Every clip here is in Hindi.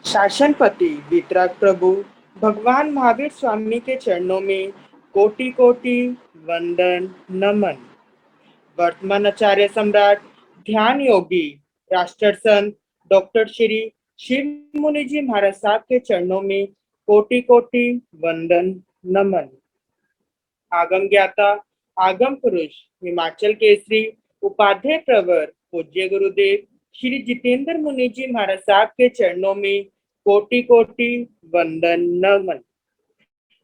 शासनपति वितराग प्रभु भगवान महावीर स्वामी के चरणों में कोटि कोटि वंदन नमन। वर्तमान आचार्य सम्राट ध्यान योगी राष्ट्र संत डॉक्टर श्री शिव मुनि जी महाराज साहब के चरणों में कोटि कोटि वंदन नमन। आगम ज्ञाता आगम पुरुष हिमाचल केसरी उपाध्याय प्रवर पूज्य गुरुदेव श्री जितेंद्र मुनि जी महाराज साहब के चरणों में कोटि कोटि वंदन नमन।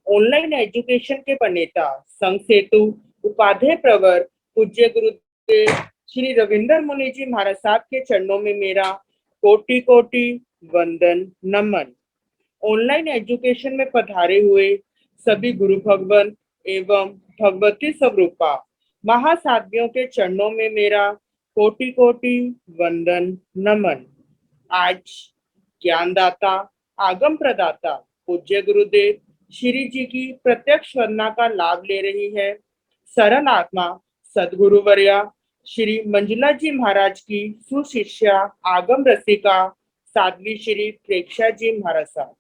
ऑनलाइन एजुकेशन के प्रणेता संघ सेतु उपाध्याय प्रवर पूज्य गुरुदेव श्री रविंद्र मुनि जी महाराज साहब के चरणों में मेरा कोटि कोटि वंदन नमन। ऑनलाइन एजुकेशन में पधारे हुए सभी गुरु भगवान एवं भगवती स्वरूपा महासाध्वियों के चरणों में मेरा कोटि कोटि वंदन नमन। आज ज्ञानदाता आगम प्रदाता पूज्य गुरुदेव श्री जी की प्रत्यक्ष वंदना का लाभ ले रही है सरल आत्मा सदगुरु वर्या श्री मंजुला जी महाराज की सुशिष्या आगम रसिका साध्वी श्री प्रेक्षा जी महाराज साहब।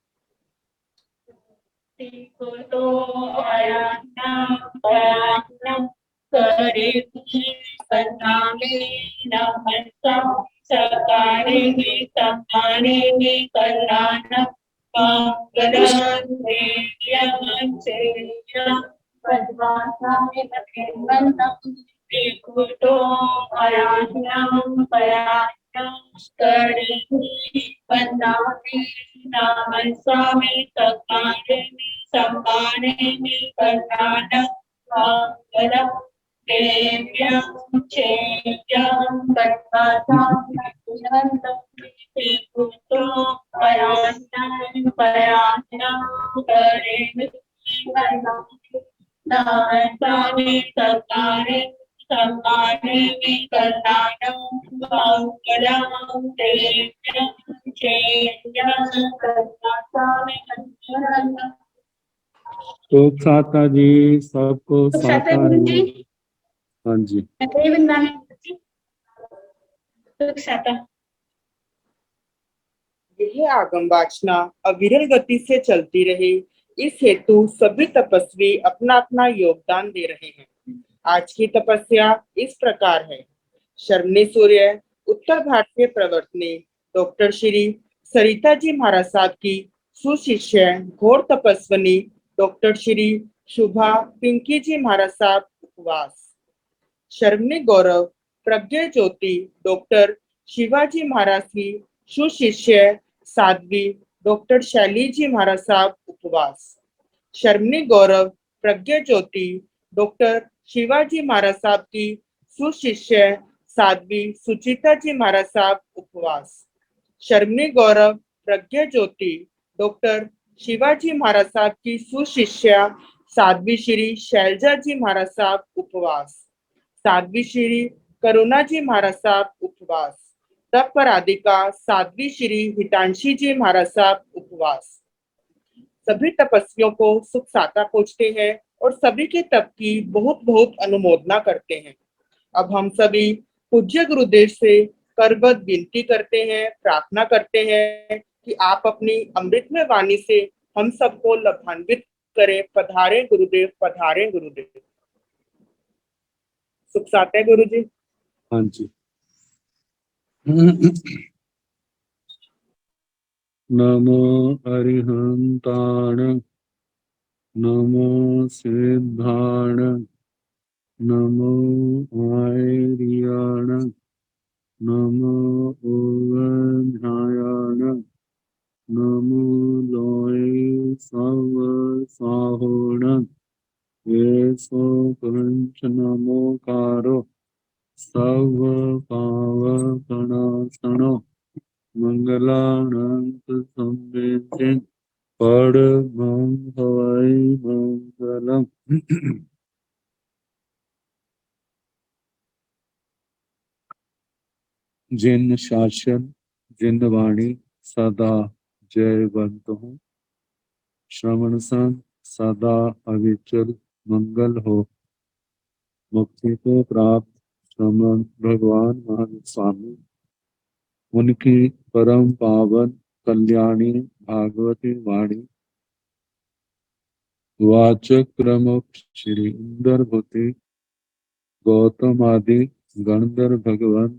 तो साता जी सबको साता जी। हाँ जी यह आगम वाचना अविरल गति से चलती रहे इस हेतु सभी तपस्वी अपना अपना योगदान दे रहे हैं। आज की तपस्या इस प्रकार है। शर्मणी सूर्य उत्तर भारतीय प्रवर्तनी डॉक्टर श्री सरिता जी महाराज साहब की सुशिष्य घोर तपस्विनी डॉक्टर श्री शुभा पिंकी जी महाराज साहब उपवास। शर्मणी गौरव प्रज्ञा ज्योति डॉक्टर शिवाजी महाराज की सुशिष्य साध्वी डॉक्टर शैली जी महाराज साहब उपवास। शर्मणी गौरव प्रज्ञा ज्योति डॉक्टर शिवाजी महाराज साहब की सुशिष्य साध्वी सुचिता जी महाराज साहब उपवास। शर्मणी गौरव प्रज्ञा ज्योति डॉक्टर शिवाजी महाराज साहब की सुशिष्या साध्वी श्री शैलजा जी महाराज साहब उपवास। साध्वी श्री करुणा जी महाराज साहब उपवास। तप राधिका साध्वी श्री हितांशी जी महाराज साहब उपवास। सभी तपस्वियों को सुख साता पूछते हैं और सभी के तप की बहुत बहुत अनुमोदना करते हैं। अब हम सभी पूज्य गुरुदेव से करबद्ध विनती करते हैं, प्रार्थना करते हैं कि आप अपनी अमृतमय वाणी से हम सबको लाभान्वित करें। पधारे गुरुदेव, पधारे गुरुदेव। सुख साते गुरु जी। हाँ जी नमो अरिहंताण नमो सिद्धाण नमो आर्याण नमो ओवध्यायाण नमो लोय सव साहोण ये सो पंच नमोकारो सव पावकणासनो मंगलानंत संवेदन परमं हवै मंगलम। जिन शासन जिन वाणी सदा जयवंत हूँ श्रवण संत सदा अविचल मंगल हो। मुक्ति को प्राप्त श्रमण भगवान महावीर स्वामी उनकी परम पावन कल्याणी भागवती वाणी वाचक प्रमुख श्री इंदर भूति गौतम आदि गणधर भगवान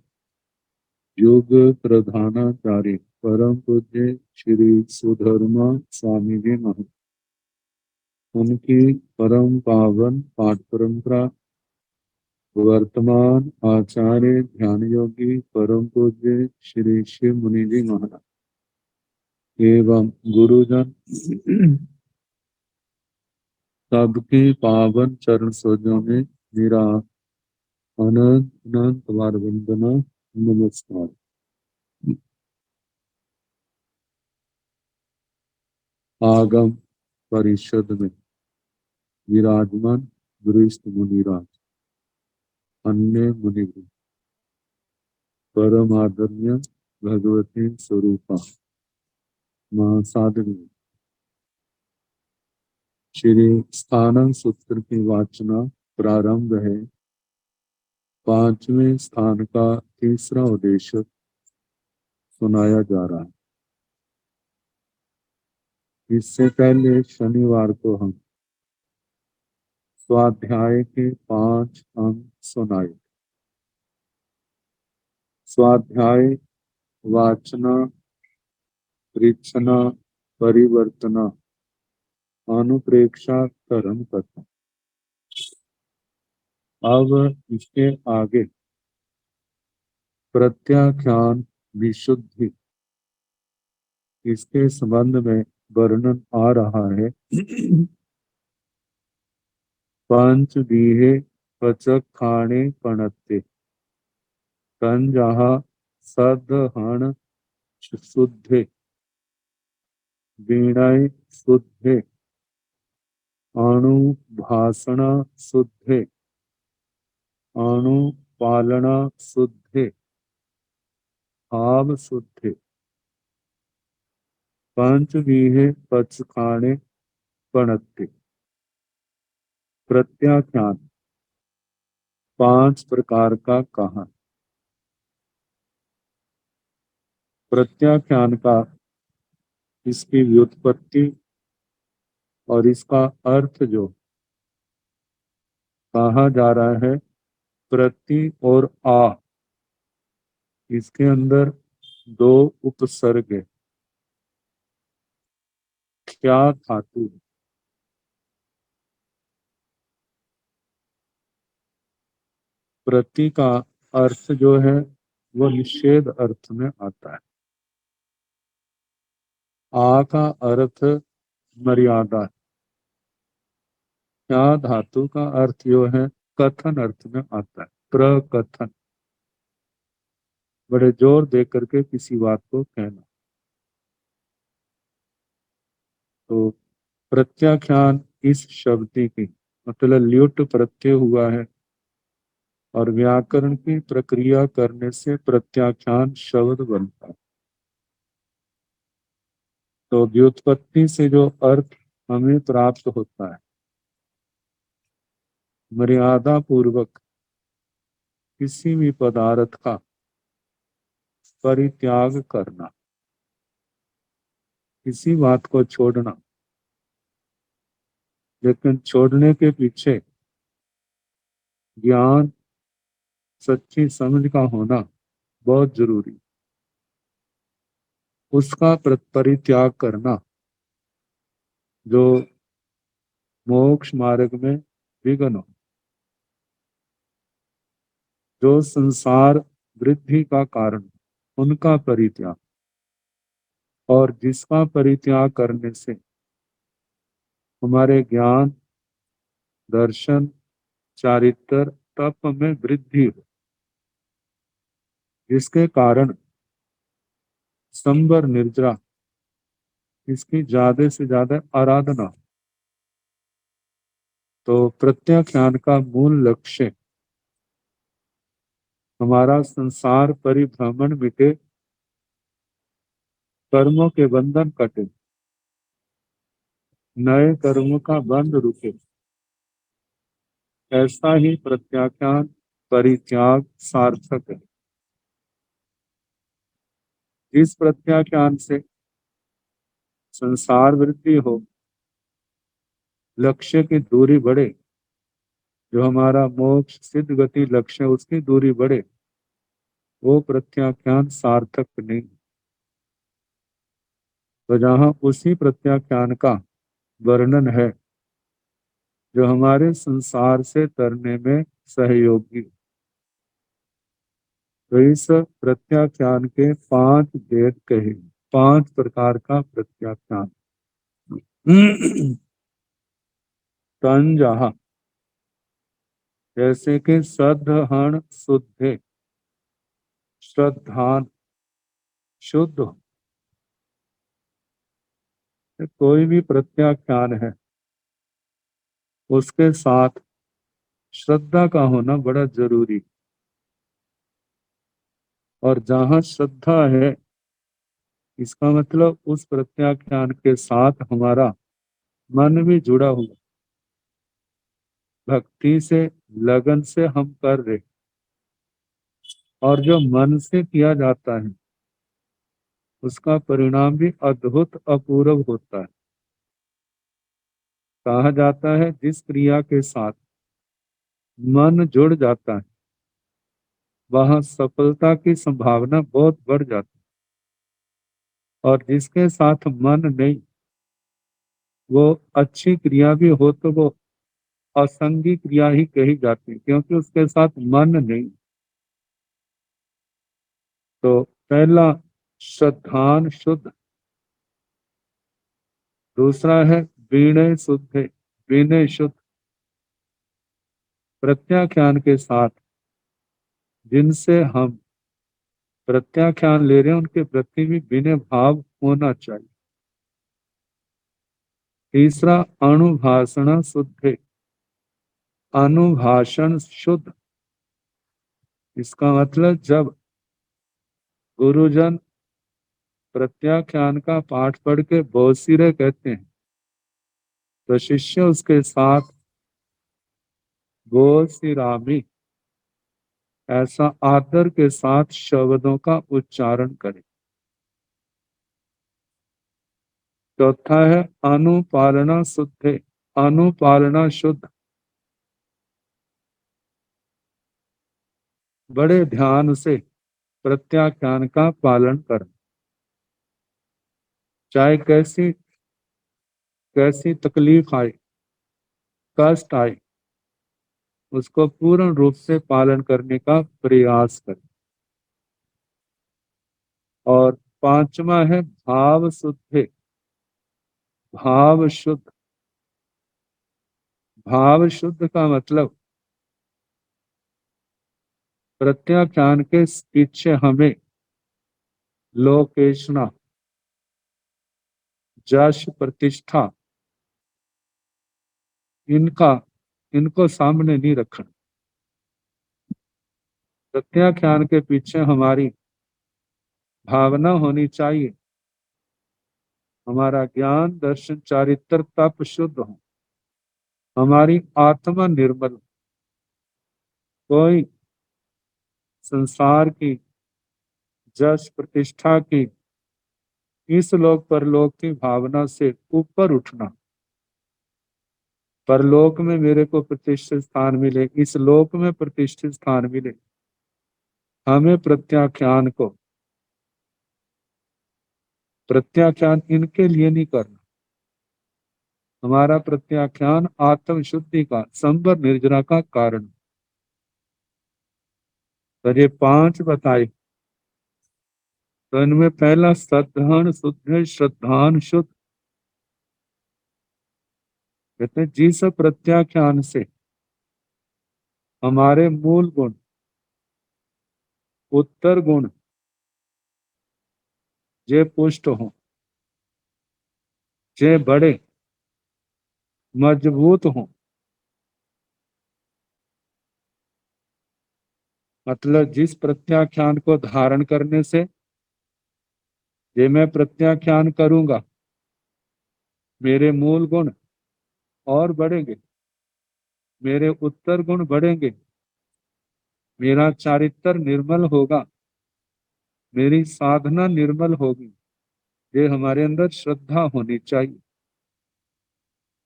योग प्रधानाचार्य परम पूज्य श्री सुधर्मा स्वामी जी महाराज, उनकी परम पावन पाठ परंपरा वर्तमान आचार्य ध्यान योगी परम पूज्य श्री शिव मुनि जी महाराज एवं गुरुजन सबके पावन चरण सरोजों में मेरा अनंत अनंत बार वंदना, नमस्कार। आगम परिषद में विराजमान गुरुस्त मुनिराज, अन्य मुनिगण, परम आदरणीय भगवती स्वरूपा मां साधवी, श्री स्थानम सूत्र की वाचना प्रारंभ है। पांचवें स्थान का तीसरा उद्देश्य सुनाया जा रहा है। इससे पहले शनिवार को हम स्वाध्याय के 5 अंक सुनाए। स्वाध्याय वाचना, परीक्षणा, परिवर्तना, अनुप्रेक्षा, कर्म कथा। अब इसके आगे प्रत्याख्यान विशुद्धि, इसके संबंध में वर्णन आ रहा है। पंच दीहे पचक खाने पणते तन जहा सद हण शुद्धे वीणाय शुद्धे अणु भाषण शुद्धे अणु पालना शुद्धे भाव शुद्धे पंच दीहे पच खाने पणते। प्रत्याख्यान 5 प्रकार का कहा। प्रत्याख्यान का इसकी व्युत्पत्ति और इसका अर्थ जो कहा जा रहा है, प्रति और आ, इसके अंदर 2 उपसर्ग है। क्या धातु, प्रति का अर्थ जो है वो निषेध अर्थ में आता है। आ का अर्थ मर्यादा है। क्या धातु का अर्थ जो है कथन अर्थ में आता है, प्रकथन, बड़े जोर दे करके किसी बात को कहना। तो प्रत्याख्यान इस शब्द की मतलब ल्युट प्रत्यय हुआ है और व्याकरण की प्रक्रिया करने से प्रत्याख्यान शब्द बनता है। तो व्युत्पत्ति से जो अर्थ हमें प्राप्त होता है, मर्यादा पूर्वक किसी भी पदार्थ का परित्याग करना, किसी बात को छोड़ना, लेकिन छोड़ने के पीछे ज्ञान, सच्ची समझ का होना बहुत जरूरी। उसका परित्याग करना जो मोक्ष मार्ग में विघ्न हो, जो संसार वृद्धि का कारण, उनका परित्याग, और जिसका परित्याग करने से हमारे ज्ञान, दर्शन, चारित्र, तप में वृद्धि हो, जिसके कारण संबर निर्जरा, इसकी ज्यादा से ज्यादा आराधना। तो प्रत्याख्यान का मूल लक्ष्य हमारा संसार परिभ्रमण मिटे, कर्मों के बंधन कटे, नए कर्मों का बंध रुके, ऐसा ही प्रत्याख्यान परित्याग सार्थक है। इस प्रत्याख्यान से संसार वृद्धि हो, लक्ष्य की दूरी बढ़े, जो हमारा मोक्ष सिद्ध गति लक्ष्य है उसकी दूरी बढ़े, वो प्रत्याख्यान सार्थक नहीं। तो जहाँ उसी प्रत्याख्यान का वर्णन है जो हमारे संसार से तरने में सहयोगी, तो इस प्रत्याख्यान के 5 भेद कहे, 5 प्रकार का प्रत्याख्यान। तंजहा, जैसे कि सदहन शुद्ध, श्रद्धान शुद्ध, कोई भी प्रत्याख्यान है उसके साथ श्रद्धा का होना बड़ा जरूरी। और जहाँ श्रद्धा है, इसका मतलब उस प्रत्याख्यान के साथ हमारा मन भी जुड़ा हुआ, भक्ति से लगन से हम कर रहे, और जो मन से किया जाता है उसका परिणाम भी अद्भुत अपूर्व होता है। कहा जाता है जिस क्रिया के साथ मन जुड़ जाता है वहां सफलता की संभावना बहुत बढ़ जाती है, और जिसके साथ मन नहीं, वो अच्छी क्रिया भी हो तो वो असंगी क्रिया ही कही जाती है, क्योंकि उसके साथ मन नहीं। तो पहला श्रद्धान शुद्ध, दूसरा है विनय शुद्ध, विनय शुद्ध, प्रत्याख्यान के साथ जिनसे हम प्रत्याख्यान ले रहे हैं उनके प्रति भी विनय भाव होना चाहिए। तीसरा अणुभाषण शुद्ध, अनुभाषण शुद्ध, इसका मतलब जब गुरुजन प्रत्याख्यान का पाठ पढ़ के बहुसिरे कहते हैं तो शिष्य उसके साथ बहुसिरामी ऐसा आदर के साथ शब्दों का उच्चारण करे। चौथा है अनुपालना शुद्ध, अनुपालना शुद्ध, बड़े ध्यान से प्रत्याख्यान का पालन कर, चाहे कैसी कैसी तकलीफ आए, कष्ट आए, उसको पूर्ण रूप से पालन करने का प्रयास करें। और पांचवा है भाव शुद्ध, भाव शुद्ध, भाव शुद्ध का मतलब प्रत्याख्यान के पीछे हमें लोकेशना, यश प्रतिष्ठा, इनका इनको सामने नहीं रखना। प्रत्याख्यान के पीछे हमारी भावना होनी चाहिए, हमारा ज्ञान दर्शन चारित्र तप शुद्ध हो, हमारी आत्मा निर्मल, कोई संसार की यश प्रतिष्ठा की, इस लोक परलोक की भावना से ऊपर उठना। परलोक में मेरे को प्रतिष्ठित स्थान मिले, इस लोक में प्रतिष्ठित स्थान मिले, हमें प्रत्याख्यान इनके लिए नहीं करना। हमारा प्रत्याख्यान आत्म शुद्धि का, संवर निर्जरा का कारण। तो ये 5 बताए। तो इनमें पहला सदहन शुद्ध, श्रद्धान शुद्ध, कहते हैं जिस प्रत्याख्यान से हमारे मूल गुण, उत्तर गुण जे पुष्ट हो, जे बड़े मजबूत हो, मतलब जिस प्रत्याख्यान को धारण करने से ये मैं प्रत्याख्यान करूंगा मेरे मूल गुण और बढ़ेंगे, मेरे उत्तर गुण बढ़ेंगे, मेरा चारित्र निर्मल होगा, मेरी साधना निर्मल होगी, ये हमारे अंदर श्रद्धा होनी चाहिए।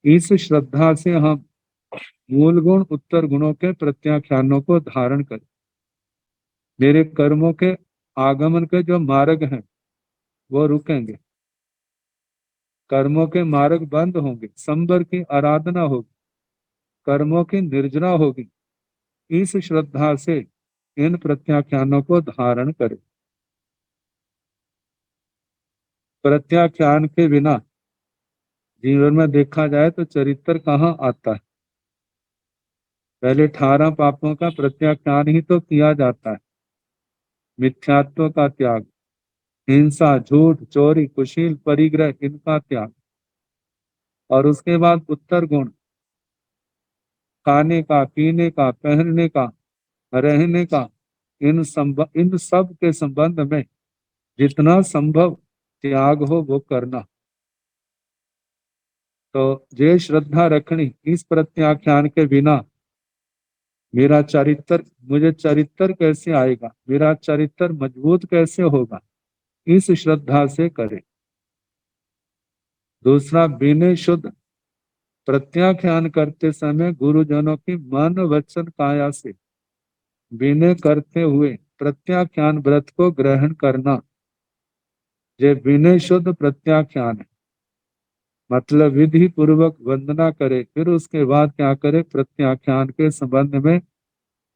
इस श्रद्धा से हम मूल गुण उत्तर गुणों के प्रत्याख्यानों को धारण करें। मेरे कर्मों के आगमन के जो मार्ग हैं वो रुकेंगे, कर्मों के मार्ग बंद होंगे, संबर की आराधना होगी, कर्मों की निर्जना होगी। इस श्रद्धा से इन प्रत्याख्यानों को धारण करें। प्रत्याख्यान के बिना जीवन में देखा जाए तो चरित्र कहाँ आता है। पहले 18 पापों का प्रत्याख्यान ही तो किया जाता है। मिथ्यात्व का त्याग, हिंसा, झूठ, चोरी, कुशील, परिग्रह, इनका त्याग। और उसके बाद उत्तर गुण, खाने का, पीने का, पहनने का, रहने का, इन सब के संबंध में जितना संभव त्याग हो वो करना। तो ये श्रद्धा रखनी, इस प्रत्याख्यान के बिना मेरा चरित्र, मुझे चरित्र कैसे आएगा, मेरा चरित्र मजबूत कैसे होगा, इस श्रद्धा से करे। दूसरा, विनय शुद्ध। प्रत्याख्यान करते समय गुरुजनों की मन वचन काया से विनय करते हुए प्रत्याख्यान व्रत को ग्रहण करना, ये विनय शुद्ध प्रत्याख्यान है। मतलब विधि पूर्वक वंदना करे, फिर उसके बाद क्या करे, प्रत्याख्यान के संबंध में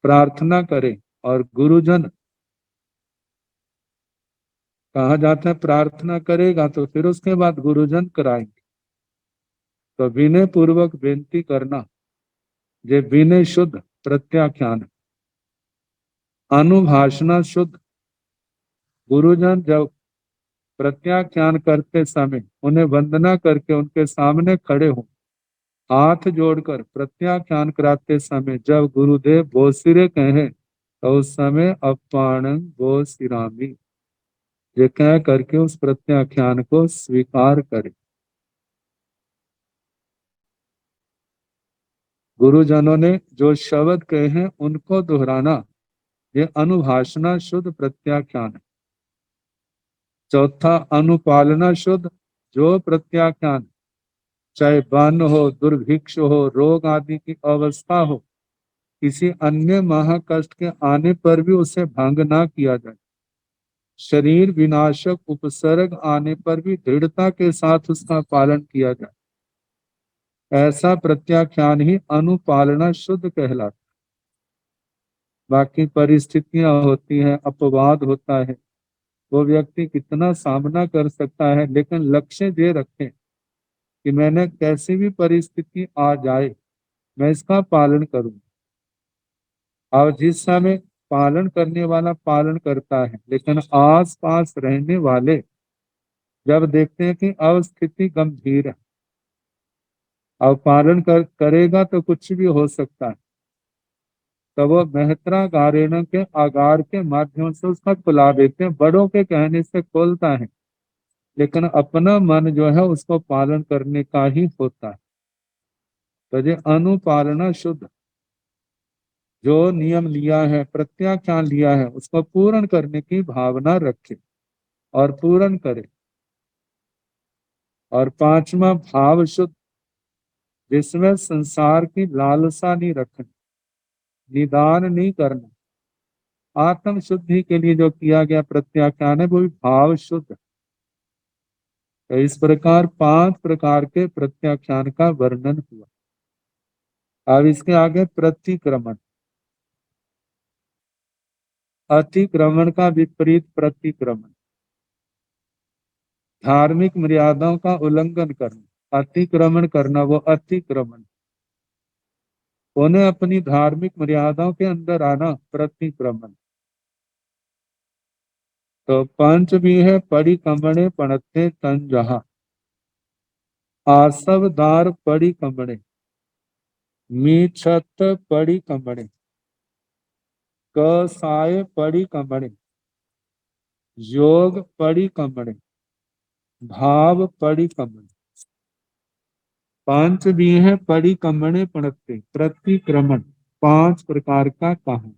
प्रार्थना करे। और गुरुजन कहा जाता है प्रार्थना करेगा तो फिर उसके बाद गुरुजन कराएंगे। तो विनय पूर्वक बेनती करना, ये विनय शुद्ध प्रत्याख्यान है। अनुभाषणा शुद्ध। गुरुजन जब प्रत्याख्यान करते समय उन्हें वंदना करके उनके सामने खड़े हो, हाथ जोड़कर प्रत्याख्यान कराते समय जब गुरुदेव बोसिरे कहें तो उस समय अपाणं बोसिरामी, ये कह करके उस प्रत्याख्यान को स्वीकार करें। गुरुजनों ने जो शब्द कहे हैं उनको दोहराना, ये अनुभाषणा शुद्ध प्रत्याख्यान है। चौथा, अनुपालना शुद्ध। जो प्रत्याख्यान चाहे वन हो, दुर्भिक्ष हो, रोग आदि की अवस्था हो, किसी अन्य महाकष्ट के आने पर भी उसे भंग ना किया जाए, शरीर विनाशक उपसर्ग आने पर भी दृढ़ता के साथ उसका पालन किया जाए, ऐसा प्रत्याख्यान ही अनुपालना शुद्ध कहलाता। बाकी परिस्थितियां होती हैं, अपवाद होता है, वो व्यक्ति कितना सामना कर सकता है, लेकिन लक्ष्य ये रखें कि मैंने कैसी भी परिस्थिति आ जाए मैं इसका पालन करूं। और जिस समय पालन करने वाला पालन करता है, लेकिन आस पास रहने वाले जब देखते हैं कि अब स्थिति गंभीर है, अब करेगा तो कुछ भी हो सकता है, तो वो मेहतरा गारेण के आगार के माध्यम से उसका खुला देते हैं। बड़ों के कहने से खोलता है, लेकिन अपना मन जो है उसको पालन करने का ही होता है। तो ये अनुपालना शुद्ध, जो नियम लिया है, प्रत्याख्यान लिया है, उसको पूर्ण करने की भावना रखे और पूर्ण करे। और पांचवा, भाव शुद्ध, जिसमें संसार की लालसा नहीं रखनी, निदान नहीं करना। आत्म शुद्धि के लिए जो किया गया प्रत्याख्यान है वो भी भाव शुद्ध। तो इस प्रकार 5 प्रकार के प्रत्याख्यान का वर्णन हुआ। अब इसके आगे प्रतिक्रमण। अतिक्रमण का विपरीत प्रतिक्रमण, धार्मिक मर्यादाओं का उल्लंघन करना। अतिक्रमण करना वो अतिक्रमण, उन्हें अपनी धार्मिक मर्यादाओं के अंदर आना प्रतिक्रमण। तो पंच भी है, पड़ी कमणे पणते तन जहा, आसवदार पड़ी कमणे, मीछत पड़ी कमणे, कसाय पड़ी कमणे, योग पड़ी कमणे, भाव पड़ी कमणे। पांच भी है, पड़ी कमणे पणते, प्रतिक्रमण 5 प्रकार का कहा।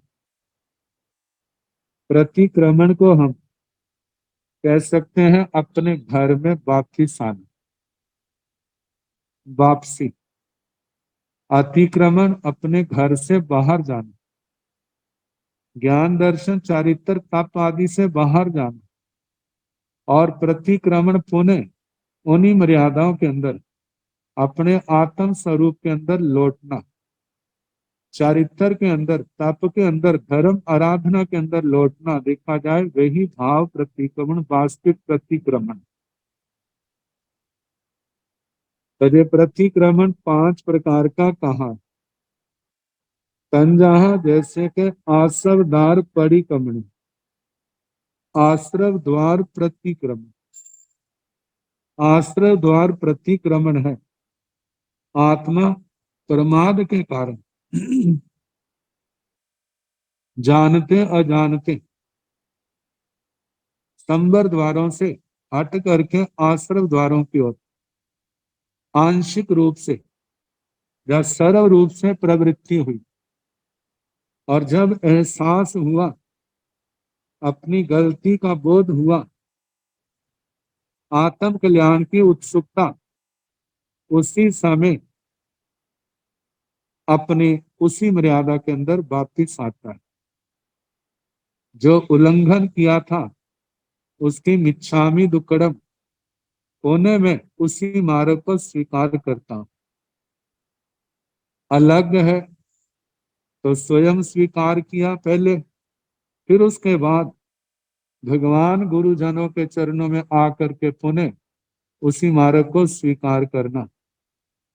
प्रतिक्रमण को हम कह सकते हैं अपने घर में वापिस आना, वापसी। अतिक्रमण अपने घर से बाहर जाना, ज्ञान दर्शन चारित्र तप आदि से बाहर जाना, और प्रतिक्रमण पुनः उन्हीं मर्यादाओं के अंदर अपने आत्म स्वरूप के अंदर लौटना, चारित्र के अंदर, तप के अंदर, धर्म आराधना के अंदर लौटना, देखा जाए वही भाव प्रतिक्रमण, वास्तविक प्रतिक्रमण। तो ये प्रतिक्रमण 5 प्रकार का कहा। तंजहा जैसे के आश्रव द्वार परिक्रमण, आश्रव द्वार प्रतिक्रमण, आश्रव द्वार प्रतिक्रमण है आत्मा प्रमाद के कारण जानते अजानते संबर द्वारों से हट करके आश्रव द्वारों की ओर आंशिक रूप से या सर्व रूप से प्रवृत्ति हुई, और जब एहसास हुआ, अपनी गलती का बोध हुआ, आत्म कल्याण की उत्सुकता, उसी समय अपने उसी मर्यादा के अंदर वापिस आता है। जो उल्लंघन किया था उसकी मिच्छामि दुक्कडम होने में उसी मार्ग को स्वीकार करता हूं। अलग है तो स्वयं स्वीकार किया पहले, फिर उसके बाद भगवान गुरुजनों के चरणों में आकर के पुनः उसी मार्ग को स्वीकार करना,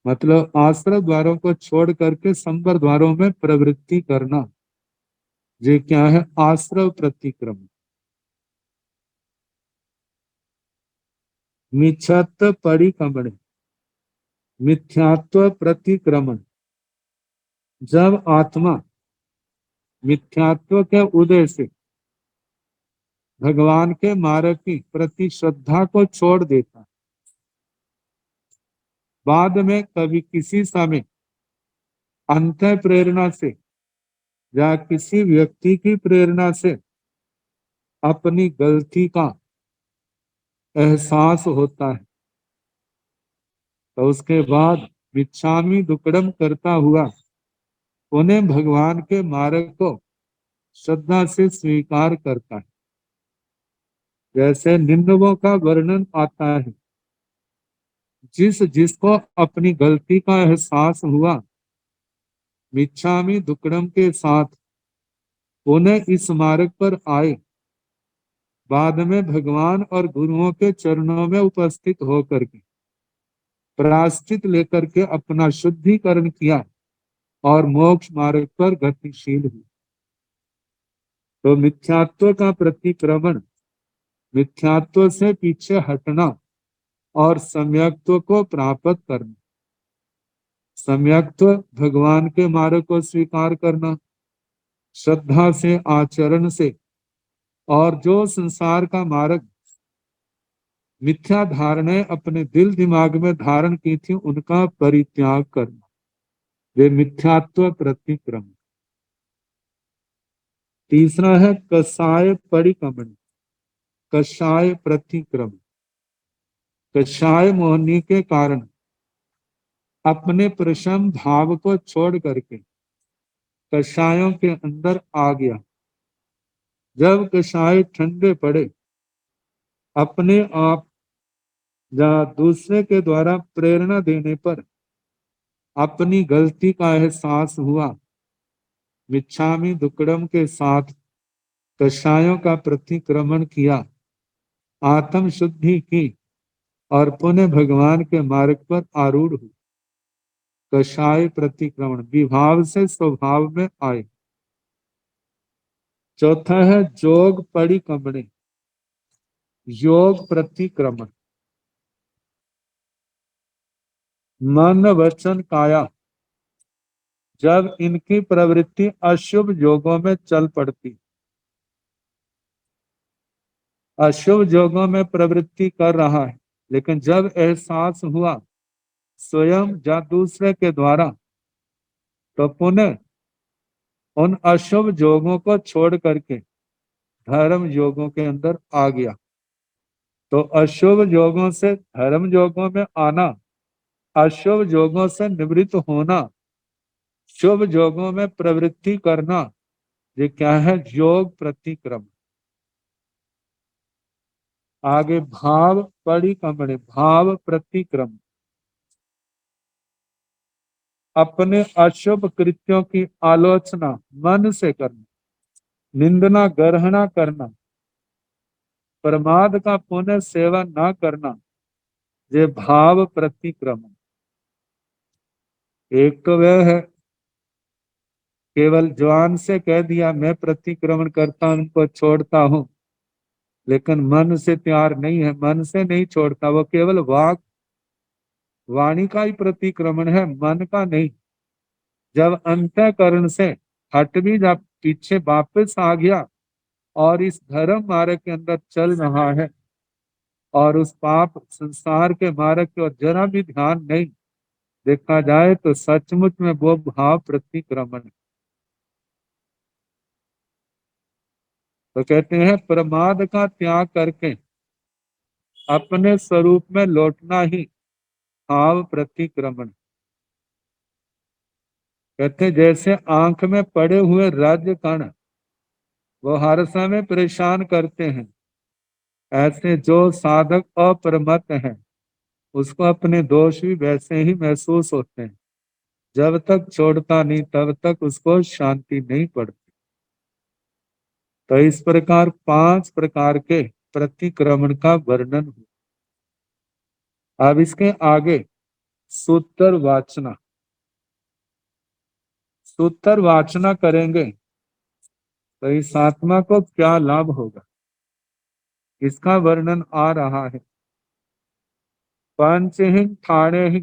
मतलब आश्रय द्वारों को छोड़ करके संबर द्वारों में प्रवृत्ति करना। ये क्या है? आश्रय प्रतिक्रमण। मिथ्यात्व परिक्रमण, मिथ्यात्व प्रतिक्रमण। जब आत्मा मिथ्यात्व के उदय से भगवान के मार्ग की प्रति श्रद्धा को छोड़ देता, बाद में कभी किसी समय अंत प्रेरणा से या किसी व्यक्ति की प्रेरणा से अपनी गलती का एहसास होता है, तो उसके बाद मिच्छामि दुक्कडम करता हुआ उन्हें भगवान के मार्ग को श्रद्धा से स्वीकार करता है। जैसे निम्नों का वर्णन आता है, जिसको अपनी गलती का एहसास हुआ, मिच्छामि दुक्कडम के साथ उन्हें इस मार्ग पर आए, बाद में भगवान और गुरुओं के चरणों में उपस्थित होकर के प्रायश्चित लेकर के अपना शुद्धिकरण किया और मोक्ष मार्ग पर गतिशील हुई। तो मिथ्यात्व का प्रतिक्रमण, मिथ्यात्व से पीछे हटना और सम्यक्त्व को प्राप्त करना। सम्यक्त्व भगवान के मार्ग को स्वीकार करना, श्रद्धा से, आचरण से, और जो संसार का मार्ग मिथ्या धारणाएं अपने दिल दिमाग में धारण की थी उनका परित्याग करना, वे मिथ्यात्व प्रतिक्रमण। तीसरा है कषाय परिक्रमण, कषाय प्रतिक्रमण। कषाय मोहनी के कारण अपने प्रशम भाव को छोड़ करके कषायों के अंदर आ गया। जब कषाय ठंडे पड़े, अपने आप या दूसरे के द्वारा प्रेरणा देने पर अपनी गलती का एहसास हुआ, मिच्छामि दुक्कडम के साथ कषायों का प्रतिक्रमण किया, आत्म शुद्धि की और पुनः भगवान के मार्ग पर आरूढ़ हुई। कषाय प्रतिक्रमण, विभाव से स्वभाव में आए। चौथा है जोग परिक्रमण, योग प्रतिक्रमण। मन वचन काया, जब इनकी प्रवृत्ति अशुभ योगों में चल पड़ती, अशुभ योगों में प्रवृत्ति कर रहा है, लेकिन जब एहसास हुआ स्वयं या दूसरे के द्वारा, तो पुनः उन अशुभ योगों को छोड़ करके धर्म योगों के अंदर आ गया। तो अशुभ योगों से धर्म योगों में आना, अशुभ योगों से निवृत्त होना, शुभ योगों में प्रवृत्ति करना, ये क्या है? योग प्रतिक्रम। आगे भाव परिक्रमण, भाव प्रतिक्रम। अपने अशुभ कृत्यों की आलोचना मन से करना, निंदना गर्हना करना, प्रमाद का पुण्य सेवन न करना, ये भाव प्रतिक्रमण। एक तो वह है केवल जवान से कह दिया मैं प्रतिक्रमण करता हूं, उनको छोड़ता हूं, लेकिन मन से तैयार नहीं है, मन से नहीं छोड़ता, वो केवल वाणी का ही प्रतिक्रमण है, मन का नहीं। जब अंतःकरण से हट भी जब पीछे वापस आ गया और इस धर्म मार्ग के अंदर चल रहा है और उस पाप संसार के मार्ग की ओर जरा भी ध्यान नहीं देखा जाए, तो सचमुच में वो भाव प्रतिक्रमण है। तो कहते हैं प्रमाद का त्याग करके अपने स्वरूप में लौटना ही भाव प्रतिक्रमण। कहते हैं जैसे आंख में पड़े हुए रज कण वो हर समय परेशान करते हैं, ऐसे जो साधक अप्रमत्त है उसको अपने दोष भी वैसे ही महसूस होते हैं। जब तक छोड़ता नहीं तब तक उसको शांति नहीं पड़ती। तो इस प्रकार 5 प्रकार के प्रतिक्रमण का वर्णन हुआ। अब इसके आगे सूत्र वाचना, सूत्र वाचना करेंगे तो इस आत्मा को क्या लाभ होगा, इसका वर्णन आ रहा है। पंचहिं ठाणे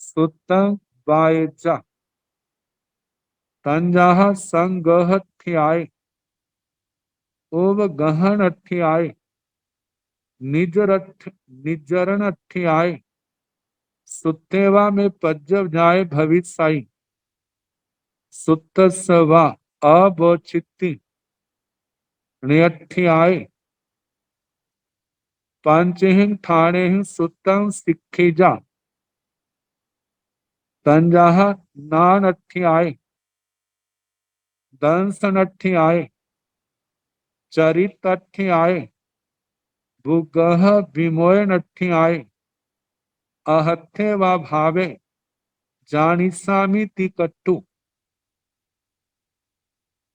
सुत्तं वायेचा तंजाह संगहत्याय ओव गहन अठ्याय निजरण अठ्याय सुत्तेवा में पज्जव जाए भविष्याई सुत्तस्वा अवचित्ति नियठ्याय पंचहिं ठाणे सुत्तं सिक्खिजा तंजाह नानठ्याय दंसनठ्याय चरितठ्याय भुगह विमोयनठ्याय अहत्थे वा भावे जानिसामी तिकट्टु।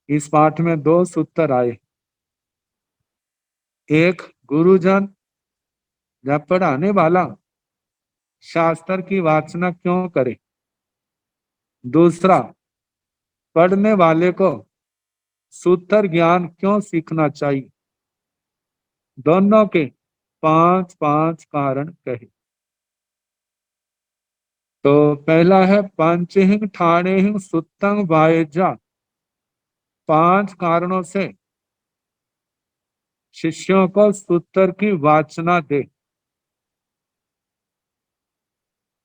इस पाठ में 2 सूत्र आए। एक, गुरुजन या पढ़ाने वाला शास्त्र की वाचना क्यों करे। दूसरा, पढ़ने वाले को सूत्र ज्ञान क्यों सीखना चाहिए। दोनों के 5 कारण कहे। तो पहला है पंचहिं ठाणे सुत्तं वायेजा। 5 कारणों से शिष्यों को सूत्र की वाचना दे।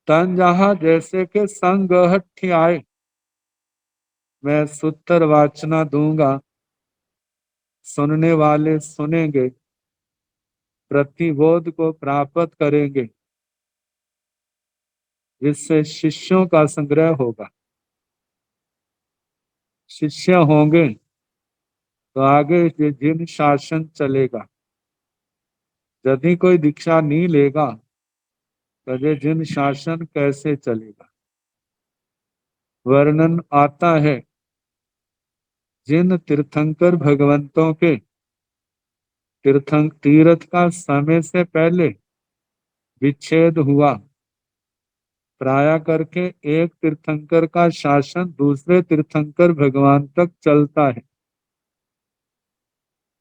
तंजाह जैसे के संगहठ्याय, मैं सूत्र वाचना दूंगा, सुनने वाले सुनेंगे, प्रतिबोध को प्राप्त करेंगे, जिससे शिष्यों का संग्रह होगा। शिष्य होंगे तो आगे ये जिन शासन चलेगा। यदि कोई दीक्षा नहीं लेगा तो ये जिन शासन कैसे चलेगा। वर्णन आता है जिन तीर्थंकर भगवंतों के तीर्थ का समय से पहले विच्छेद हुआ, प्राय करके एक तीर्थंकर का शासन दूसरे तीर्थंकर भगवान तक चलता है।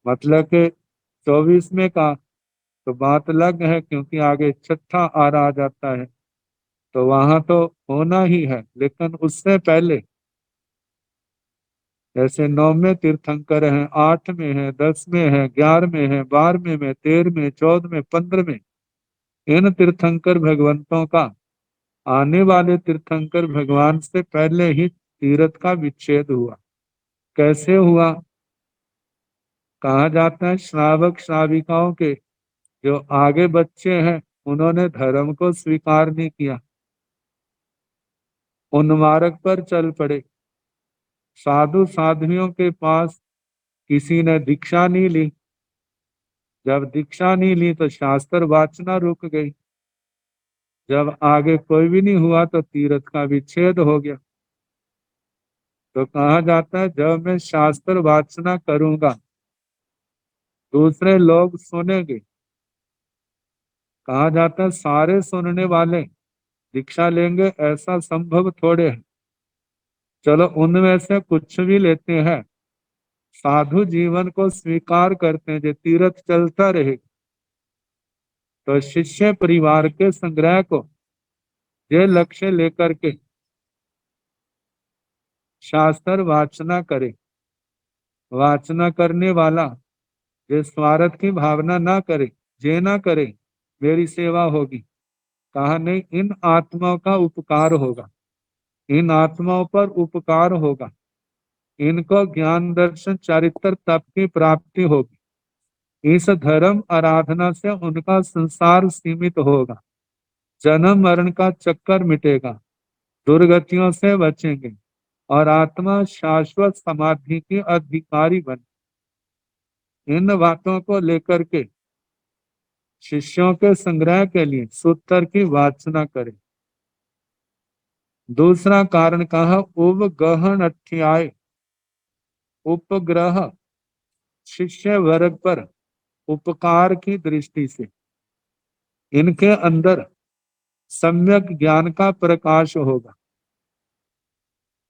मतलब के 24वें का तो बात अलग है, क्योंकि आगे छठा आ रहा जाता है, तो वहां तो होना ही है। लेकिन उससे पहले जैसे 9वें तीर्थंकर हैं, 8वें हैं, 10वें हैं, 11वें हैं, 12वें में, 13वें, 14वें, 15वें, इन तीर्थंकर भगवंतों का आने वाले तीर्थंकर भगवान से पहले ही तीर्थ का विच्छेद हुआ। कैसे हुआ? कहा जाता है श्रावक श्राविकाओं के जो आगे बच्चे हैं उन्होंने धर्म को स्वीकार नहीं किया, उन्मार्ग पर चल पड़े। साधु साध्वियों के पास किसी ने दीक्षा नहीं ली, जब दीक्षा नहीं ली तो शास्त्र वाचना रुक गई, जब आगे कोई भी नहीं हुआ तो तीर्थ का विच्छेद हो गया। तो कहा जाता है जब मैं शास्त्र वाचना करूंगा दूसरे लोग सुनेंगे। कहा जाता है सारे सुनने वाले दीक्षा लेंगे ऐसा संभव थोड़े है। चलो उनमें से कुछ भी लेते हैं, साधु जीवन को स्वीकार करते हैं, जो तीर्थ चलता रहे। तो शिष्य परिवार के संग्रह को ये लक्ष्य लेकर के शास्त्र वाचना करे। वाचना करने वाला ये स्वार्थ की भावना ना करे, जे ना करे मेरी सेवा होगी। कहा नहीं, इन आत्माओं का उपकार होगा, इन आत्माओं पर उपकार होगा, इनको ज्ञान दर्शन चारित्र तप की प्राप्ति होगी। इस धर्म आराधना से उनका संसार सीमित होगा, जन्म मरण का चक्कर मिटेगा, दुर्गतियों से बचेंगे और आत्मा शाश्वत समाधि की अधिकारी बने। इन बातों को लेकर के शिष्यों के संग्रह के लिए सूत्र की वाचना करें। दूसरा कारण कहा उपगहन अध्याय, उपग्रह शिष्य वर्ग पर उपकार की दृष्टि से इनके अंदर सम्यक ज्ञान का प्रकाश होगा,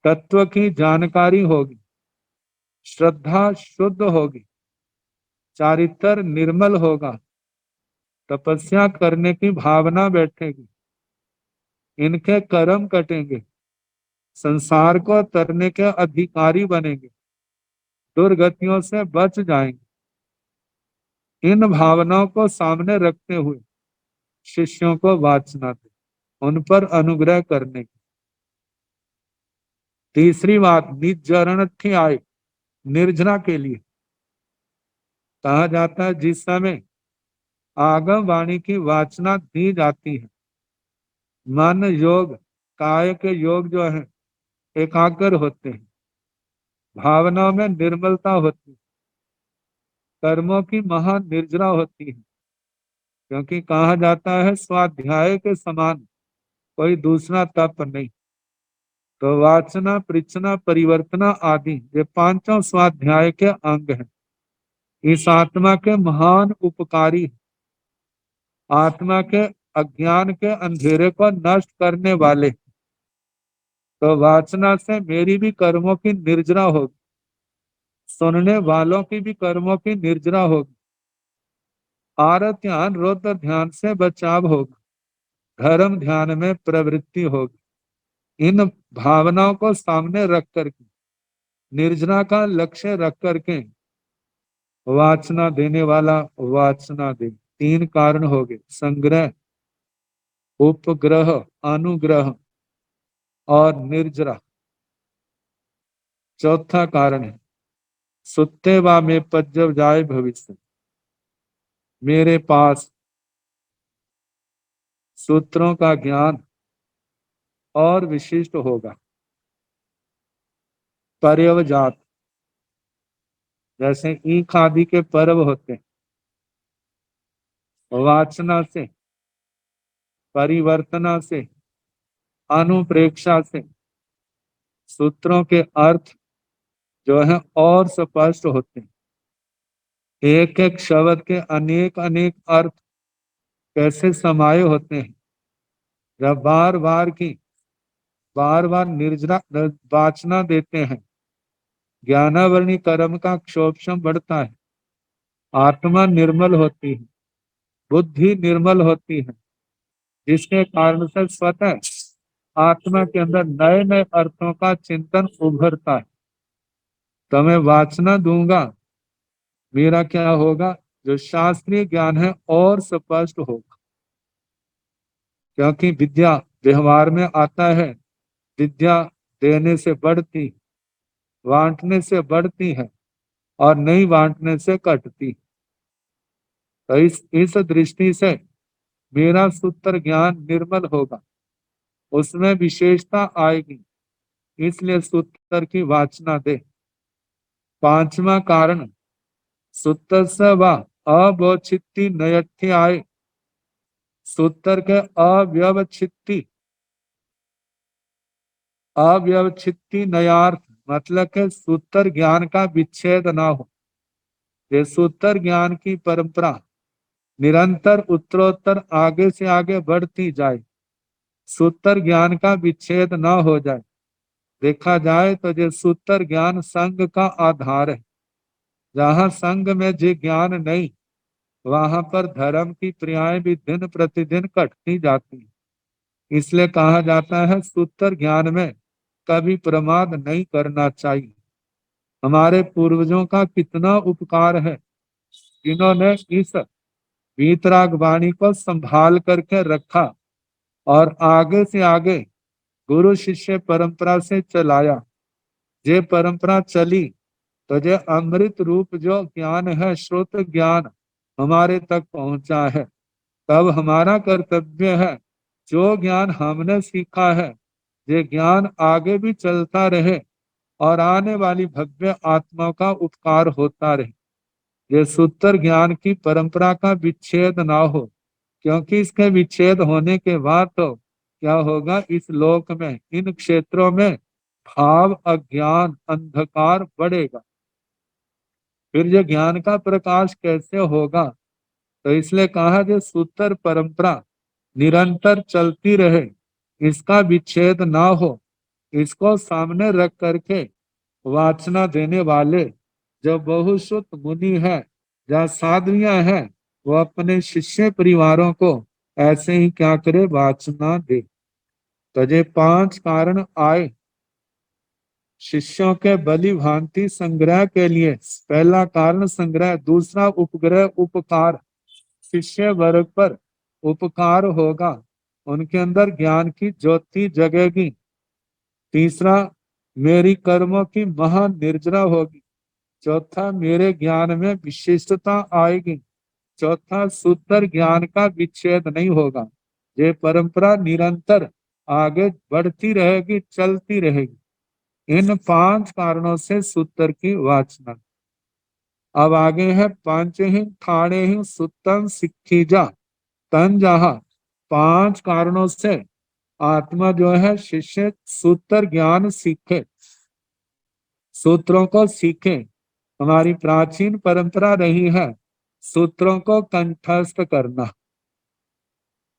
तत्व की जानकारी होगी, श्रद्धा शुद्ध होगी, चारित्र निर्मल होगा, तपस्या करने की भावना बैठेगी, इनके कर्म कटेंगे, संसार को तरने के अधिकारी बनेंगे, दुर्गतियों से बच जाएंगे। इन भावनाओं को सामने रखते हुए शिष्यों को वाचना दे, उन पर अनुग्रह करने की। तीसरी बात निजरण आए, निर्जना के लिए कहा जाता है जिस समय आगम वाणी की वाचना दी जाती है, मन योग काय के योग जो है एकाग्र होते हैं, भावनाओं में निर्मलता होती है, कर्मों की महान निर्जरा होती है। क्योंकि कहा जाता है स्वाध्याय के समान कोई दूसरा तप नहीं। तो वाचना पृच्छना परिवर्तना आदि ये पांचों स्वाध्याय के अंग हैं। इस आत्मा के महान उपकारी हैं। आत्मा के अज्ञान के अंधेरे को नष्ट करने वाले। तो वाचना से मेरी भी कर्मों की निर्जरा होगी, सुनने वालों की भी कर्मों की निर्जरा होगी, आरत ध्यान रौद्र ध्यान से बचाव होगा, धर्म ध्यान में प्रवृत्ति होगी। इन भावनाओं को सामने रख करके निर्जना का लक्ष्य रख करके वाचना देने वाला वाचना दे। तीन कारण हो गए, संग्रह, उपग्रह, अनुग्रह और निर्जरा। चौथा कारण है सुत्ते वा में पज्जव जाए भविष्य, मेरे पास सूत्रों का ज्ञान और विशिष्ट होगा। पर्यवजात जैसे ईख आदि के पर्व होते हैं, वाचना से, परिवर्तना से, अनुप्रेक्षा से सूत्रों के अर्थ जो है और स्पष्ट होते हैं। एक एक शब्द के अनेक अनेक अर्थ कैसे समाये होते हैं। जब बार बार निर्जरा वाचना देते हैं, ज्ञानावरणी कर्म का क्षोभम बढ़ता है, आत्मा निर्मल होती है, बुद्धि निर्मल होती है, जिसके कारण से स्वतः आत्मा के अंदर नए नए अर्थों का चिंतन उभरता है। तो मैं वाचना दूंगा, मेरा क्या होगा, जो शास्त्रीय ज्ञान है और स्पष्ट होगा। क्योंकि विद्या व्यवहार में आता है, विद्या देने से बढ़ती, बांटने से बढ़ती है और नहीं बांटने से कटती। तो इस दृष्टि से मेरा सूत्र ज्ञान निर्मल होगा, उसमें विशेषता आएगी, इसलिए सूत्र की वाचना दे। पांचवा कारण, सूत्र से व अवचित्ती नयत्थ्याय, सूत्र के अव्यवच्छित्ति नयार्थ मतलब के सूत्र ज्ञान का विच्छेद ना हो। ये सूत्र ज्ञान की परंपरा निरंतर उत्तरोत्तर आगे से आगे बढ़ती जाए, सूत्र ज्ञान का विच्छेद न हो जाए। देखा जाए तो ये सूत्र ज्ञान संघ का आधार है। जहाँ संघ में जो ज्ञान नहीं, वहां पर धर्म की क्रियाएं भी दिन प्रतिदिन कटती जाती है। इसलिए कहा जाता है सूत्र ज्ञान में कभी प्रमाद नहीं करना चाहिए। हमारे पूर्वजों का कितना उपकार है, जिन्होंने इस वीतराग वाणी को संभाल करके रखा और आगे से आगे गुरु शिष्य परंपरा से चलाया। ये परंपरा चली तो ये अमृत रूप जो ज्ञान है, श्रोत ज्ञान हमारे तक पहुंचा है। तब हमारा कर्तव्य है, जो ज्ञान हमने सीखा है ये ज्ञान आगे भी चलता रहे और आने वाली भव्य आत्मा का उपकार होता रहे। ये सूत्र ज्ञान की परंपरा का विच्छेद ना हो, क्योंकि इसके विच्छेद होने के बाद तो क्या होगा, इस लोक में इन क्षेत्रों में भाव अज्ञान अंधकार बढ़ेगा। फिर ये ज्ञान का प्रकाश कैसे होगा? तो इसलिए कहा जो सूत्र परंपरा निरंतर चलती रहे, इसका विच्छेद ना हो, इसको सामने रख करके वाचना देने वाले जो बहुश्रुत मुनि है या साधुयां हैं, वो अपने शिष्य परिवारों को ऐसे ही क्या करे, वाचना दे। तो ये पांच कारण आए शिष्यों के बलि भांति संग्रह के लिए। पहला कारण संग्रह, दूसरा उपग्रह उपकार, शिष्य वर्ग पर उपकार होगा, उनके अंदर ज्ञान की ज्योति जगेगी। तीसरा, मेरी कर्मों की महान निर्जरा होगी। चौथा, मेरे ज्ञान में विशिष्टता आएगी। चौथा, सूत्र ज्ञान का विच्छेद नहीं होगा। ये परंपरा निरंतर आगे बढ़ती रहेगी, चलती रहेगी। इन पांच कारणों से सूत्र की वाचना। अब आगे है पंच ही ठाणे ही सुतम सिक्खीजा तन जहा। पांच कारणों से आत्मा जो है शिष्य सूत्र ज्ञान सीखे, सूत्रों को सीखे। हमारी प्राचीन परंपरा रही है सूत्रों को कंठस्थ करना,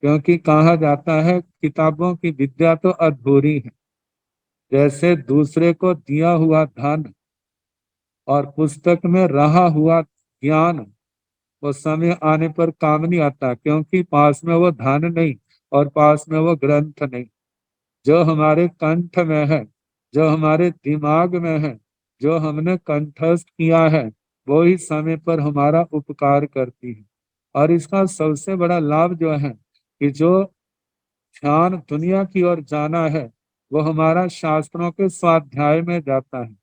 क्योंकि कहा जाता है किताबों की विद्या तो अधूरी है। जैसे दूसरे को दिया हुआ धन और पुस्तक में रहा हुआ ज्ञान वो समय आने पर काम नहीं आता, क्योंकि पास में वो धन नहीं और पास में वो ग्रंथ नहीं। जो हमारे कंठ में है, जो हमारे दिमाग में है, जो हमने कंठस्थ किया है, वो ही समय पर हमारा उपकार करती है। और इसका सबसे बड़ा लाभ जो है कि जो ध्यान दुनिया की ओर जाना है, वो हमारा शास्त्रों के स्वाध्याय में जाता है।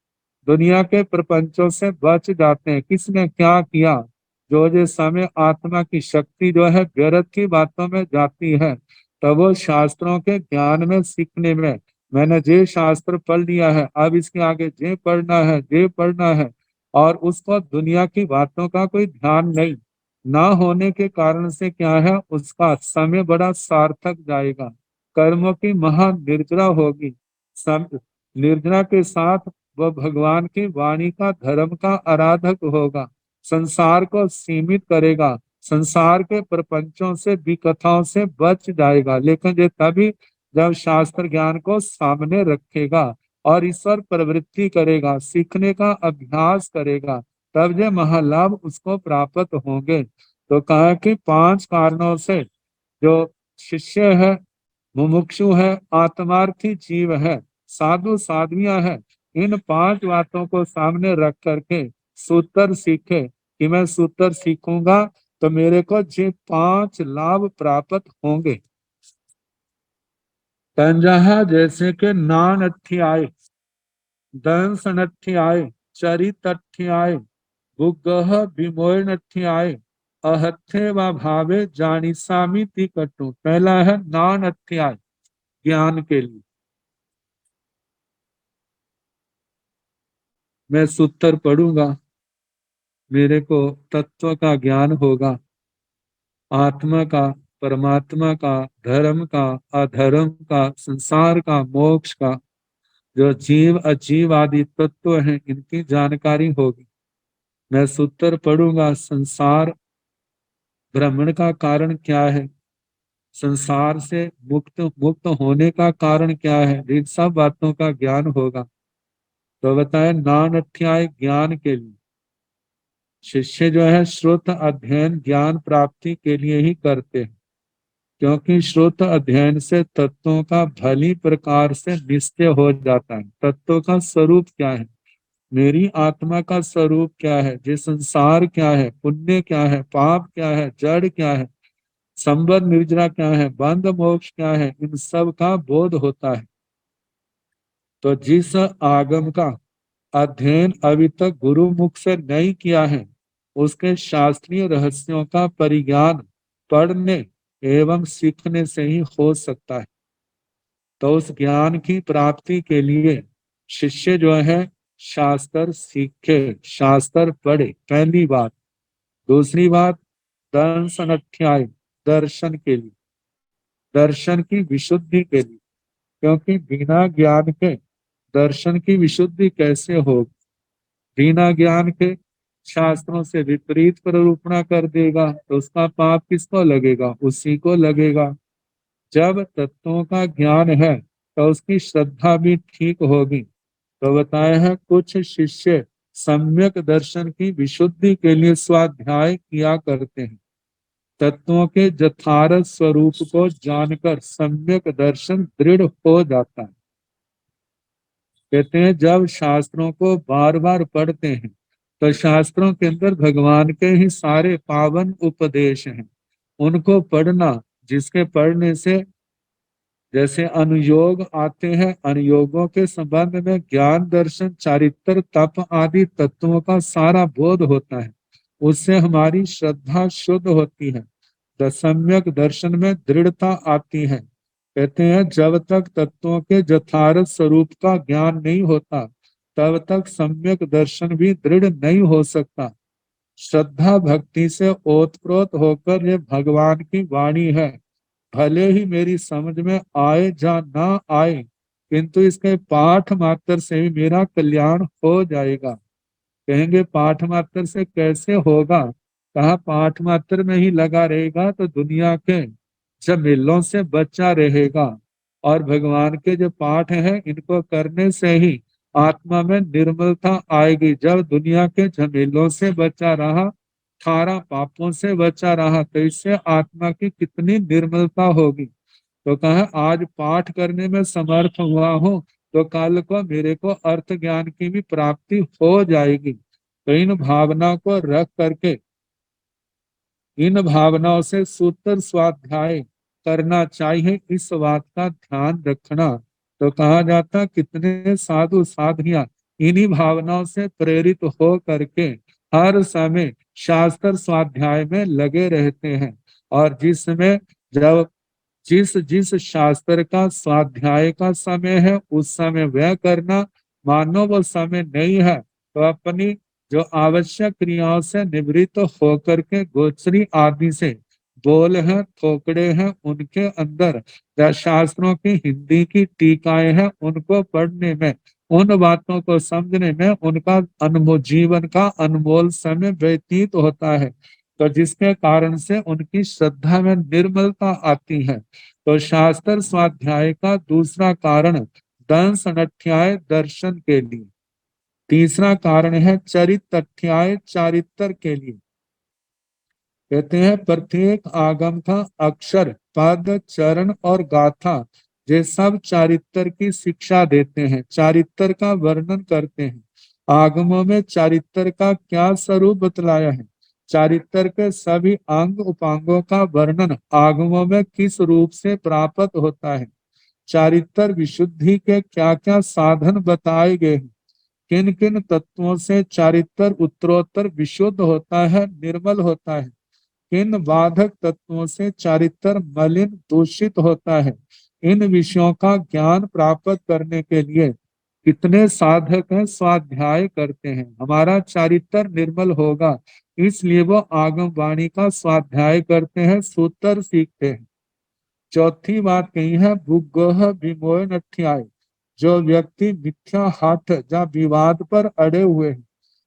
दुनिया के प्रपंचों से बच जाते हैं। किसने क्या किया, जो समय आत्मा की शक्ति जो है व्यर्थ की बातों में जाती है, तब वो शास्त्रों के ज्ञान में सीखने में, मैंने जे शास्त्र पढ़ लिया है, अब इसके आगे जे पढ़ना है, जे पढ़ना है, और उसको दुनिया की बातों का कोई ध्यान नहीं ना होने के कारण से क्या है, उसका समय बड़ा सार्थक जाएगा। कर्मों की महान निर्जरा होगी। निर्जरा के साथ वह भगवान की वाणी का, धर्म का आराधक होगा। संसार को सीमित करेगा, संसार के प्रपंचों से, विकथाओं से बच जाएगा। लेकिन ये तभी जब शास्त्र ज्ञान को सामने रखेगा और ईश्वर प्रवृत्ति करेगा, सीखने का अभ्यास करेगा, तब ये महालाभ उसको प्राप्त होंगे। तो कहा कि पांच कारणों से जो शिष्य है, मुमुक्षु है, आत्मार्थी जीव है, साधु साध्वियां है, इन पांच बातों को सामने रख करके सूत्र सीखे कि मैं सूत्र सीखूंगा तो मेरे को ये पांच लाभ प्राप्त होंगे। तंजहा जैसे के नान अध्याय, दंस अध्याय, चरित अध्याय, भूगह विमोयन अध्याय, अहत्थे व भावे जानिसामी ती कटु। पहला है नान अध्याय ज्ञान के लिए। मैं सूत्र पढ़ूंगा, मेरे को तत्व का ज्ञान होगा, आत्मा का, परमात्मा का, धर्म का, अधर्म का, संसार का, मोक्ष का, जो जीव अजीव आदि तत्व हैं इनकी जानकारी होगी। मैं सूत्र पढ़ूंगा, संसार भ्रमण का कारण क्या है, संसार से मुक्त मुक्त होने का कारण क्या है, इन सब बातों का ज्ञान होगा। तो बताए नान अध्याय ज्ञान के लिए। शिष्य जो है श्रुत अध्ययन ज्ञान प्राप्ति के लिए ही करते हैं, क्योंकि श्रुत अध्ययन से तत्वों का भली प्रकार से निश्चय हो जाता है। तत्वों का स्वरूप क्या है, मेरी आत्मा का स्वरूप क्या है, ये संसार क्या है, पुण्य क्या है, पाप क्या है, जड़ क्या है, संबंध निर्जरा क्या है, बंध मोक्ष क्या है, इन सब का बोध होता है। तो जिस आगम का अध्ययन अभी तक गुरु मुख से नहीं किया है, उसके शास्त्रीय रहस्यों का परिज्ञान पढ़ने एवं सीखने से ही हो सकता है। तो उस ज्ञान की प्राप्ति के लिए शिष्य जो है शास्त्र सीखे, शास्त्र पढ़े, पहली बात। दूसरी बात दर्शन अध्याय, दर्शन के लिए, दर्शन की विशुद्धि के लिए, क्योंकि बिना ज्ञान के दर्शन की विशुद्धि कैसे होगी। बिना ज्ञान के शास्त्रों से विपरीत प्ररूपणा कर देगा तो उसका पाप किसको लगेगा, उसी को लगेगा। जब तत्वों का ज्ञान है तो उसकी श्रद्धा भी ठीक होगी। तो बताया है कुछ शिष्य सम्यक दर्शन की विशुद्धि के लिए स्वाध्याय किया करते हैं। तत्वों के यथार्थ स्वरूप को जानकर सम्यक दर्शन दृढ़ हो जाता है। कहते हैं जब शास्त्रों को बार बार पढ़ते हैं तो शास्त्रों के अंदर भगवान के ही सारे पावन उपदेश हैं, उनको पढ़ना, जिसके पढ़ने से जैसे अनुयोग आते हैं, अनुयोगों के संबंध में ज्ञान दर्शन चारित्र तप आदि तत्वों का सारा बोध होता है, उससे हमारी श्रद्धा शुद्ध होती है, सम्यक दर्शन में दृढ़ता आती है। कहते हैं जब तक तत्वों के यथार्थ स्वरूप का ज्ञान नहीं होता तब तक सम्यक दर्शन भी दृढ़ नहीं हो सकता। श्रद्धा भक्ति से ओतप्रोत होकर ये भगवान की वाणी है, भले ही मेरी समझ में आए या ना आए, किंतु इसके पाठ मात्र से ही मेरा कल्याण हो जाएगा। कहेंगे पाठ मात्र से कैसे होगा, कहा पाठ मात्र में ही लगा रहेगा तो दुनिया के झमेलों से बचा रहेगा। और भगवान के जो पाठ हैं इनको करने से ही आत्मा में निर्मलता आएगी। जब दुनिया के झमेलों से बचा रहा, 18 पापों से बचा रहा, तो इससे आत्मा की कितनी निर्मलता होगी। तो कहा आज पाठ करने में समर्थ हुआ हूँ तो कल को मेरे को अर्थ ज्ञान की भी प्राप्ति हो जाएगी। तो इन भावना को रख करके, इन भावनाओं से सूत्र स्वाध्याय करना चाहिए, इस बात का ध्यान रखना। तो कहा जाता कितने साधु साधियां इन्हीं भावनाओं से प्रेरित हो करके हर समय शास्त्र स्वाध्याय में लगे रहते हैं। और जिसमें जब जिस जिस शास्त्र का स्वाध्याय का समय है उस समय वह करना, मानो वो समय नहीं है तो अपनी जो आवश्यक क्रियाओं से निवृत्त होकर के गोचरी आदि से बोल है, थोकड़े हैं, उनके अंदर या शास्त्रों की हिंदी की टीकाएं हैं, उनको पढ़ने में, उन बातों को समझने में उनका अनमोल जीवन का अनमोल समय व्यतीत होता है। तो जिसके कारण से उनकी श्रद्धा में निर्मलता आती है। तो शास्त्र स्वाध्याय का दूसरा कारण दंश अध्याय दर्शन के लिए। तीसरा कारण है चरित्र अध्याय चारित्र के लिए। कहते हैं प्रत्येक आगम का अक्षर, पद, चरण और गाथा ये सब चारित्र की शिक्षा देते हैं, चारित्र का वर्णन करते हैं। आगमों में चारित्र का क्या स्वरूप बतलाया है, चारित्र के सभी अंग उपांगों का वर्णन आगमों में किस रूप से प्राप्त होता है, चारित्र विशुद्धि के क्या क्या साधन बताए गए हैं, किन किन तत्वों से चारित्र उत्तरोत्तर विशुद्ध होता है, निर्मल होता है। किन बाधक तत्वों से चारित्र मलिन दूषित होता है। इन विषयों का ज्ञान प्राप्त करने के लिए कितने साधक हैं, स्वाध्याय करते हैं। हमारा चारित्र निर्मल होगा, इसलिए वो आगम वाणी का स्वाध्याय करते हैं, सूत्र सीखते हैं। चौथी बात कही है, भूगोह विमोह नठ्याय। जो व्यक्ति मिथ्या हठ या विवाद पर अड़े हुए हैं,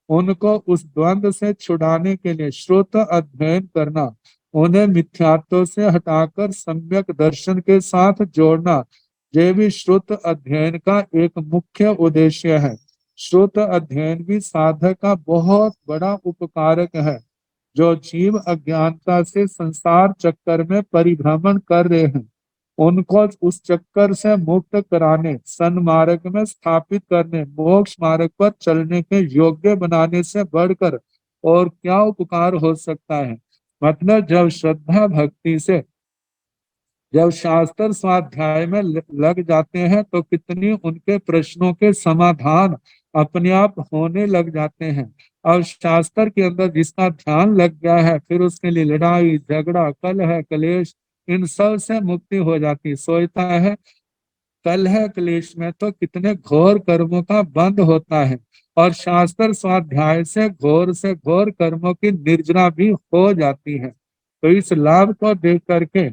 उनको उस द्वंद से छुड़ाने के लिए श्रुत अध्ययन करना, उन्हें मिथ्यात्व से हटाकर सम्यक दर्शन के साथ जोड़ना, ये भी श्रुत अध्ययन का एक मुख्य उद्देश्य है। श्रुत अध्ययन भी साधक का बहुत बड़ा उपकारक है। जो जीव अज्ञानता से संसार चक्कर में परिभ्रमण कर रहे हैं, उनको उस चक्कर से मुक्त कराने, सन्मार्ग में स्थापित करने, मोक्ष मार्ग पर चलने के योग्य बनाने से बढ़कर और क्या उपकार हो सकता है। मतलब जब श्रद्धा भक्ति से जब शास्त्र स्वाध्याय में लग जाते हैं, तो कितनी उनके प्रश्नों के समाधान अपने आप होने लग जाते हैं। और शास्त्र के अंदर जिसका ध्यान लग गया है, फिर उसके लिए लड़ाई झगड़ा कलह क्लेश इन सब से मुक्ति हो जाती। सोचता है कलह क्लेश में तो कितने घोर कर्मों का बंद होता है, और शास्त्र स्वाध्याय से घोर कर्मों की निर्जना भी हो जाती है। तो इस लाभ को देख करके